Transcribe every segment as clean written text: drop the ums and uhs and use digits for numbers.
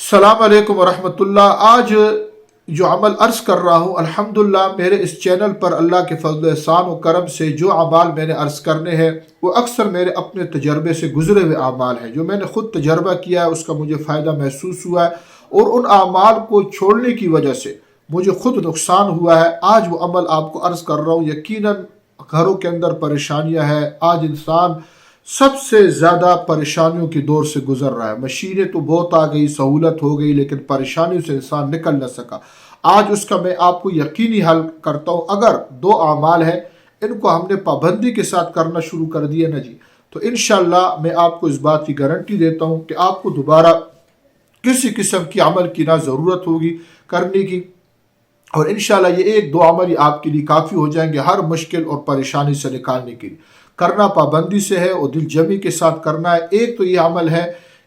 السلام علیکم ورحمۃ اللہ۔ آج جو عمل عرض کر رہا ہوں الحمدللہ میرے اس چینل پر اللہ کے فضل و احسان و کرم سے جو اعمال میں نے عرض کرنے ہیں وہ اکثر میرے اپنے تجربے سے گزرے ہوئے اعمال ہیں، جو میں نے خود تجربہ کیا ہے، اس کا مجھے فائدہ محسوس ہوا ہے، اور ان اعمال کو چھوڑنے کی وجہ سے مجھے خود نقصان ہوا ہے۔ آج وہ عمل آپ کو عرض کر رہا ہوں۔ یقیناً گھروں کے اندر پریشانیاں ہیں، آج انسان سب سے زیادہ پریشانیوں کی دور سے گزر رہا ہے۔ مشینیں تو بہت آ گئی، سہولت ہو گئی، لیکن پریشانیوں سے انسان نکل نہ سکا۔ آج اس کا میں آپ کو یقینی حل کرتا ہوں۔ اگر دو اعمال ہیں، ان کو ہم نے پابندی کے ساتھ کرنا شروع کر دیا نا جی، تو انشاءاللہ میں آپ کو اس بات کی گارنٹی دیتا ہوں کہ آپ کو دوبارہ کسی قسم کی عمل کی نہ ضرورت ہوگی کرنے کی، اور انشاءاللہ یہ ایک دو عمل ہی آپ کے لیے کافی ہو جائیں گے ہر مشکل اور پریشانی سے نکالنے کے لیے۔ کرنا پابندی سے ہے اور دل جمی کے ساتھ کرنا ہے۔ ایک تو یہ عمل ہے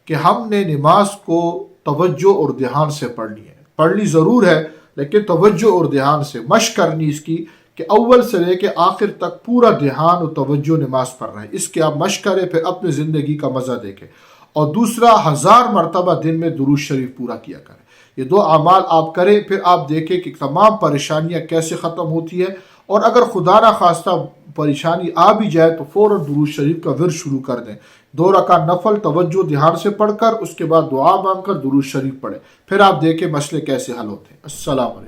کہ ہم نے نماز کو توجہ اور دھیان سے پڑھنی ہے۔ پڑھنی ضرور ہے لیکن توجہ اور دھیان سے مشق کرنی اس کی، کہ اول سے لے کے آخر تک پورا دھیان اور توجہ نماز پڑھ رہے ہیں۔ اس کی آپ مشق کریں، پھر اپنی زندگی کا مزہ دیکھیں۔ اور دوسرا، 1000 مرتبہ دن میں درود شریف پورا کیا کریں۔ یہ دو اعمال آپ کریں، پھر آپ دیکھیں کہ تمام پریشانیاں کیسے ختم ہوتی ہے۔ اور اگر خدا نہ خواستہ پریشانی آ بھی جائے تو فوراً درود شریف کا ورد شروع کر دیں۔ 2 رکعت نفل توجہ دھیان سے پڑھ کر، اس کے بعد دعا مانگ کر درود شریف پڑھیں، پھر آپ دیکھیں مسئلے کیسے حل ہوتے ہیں۔ السلام علیکم۔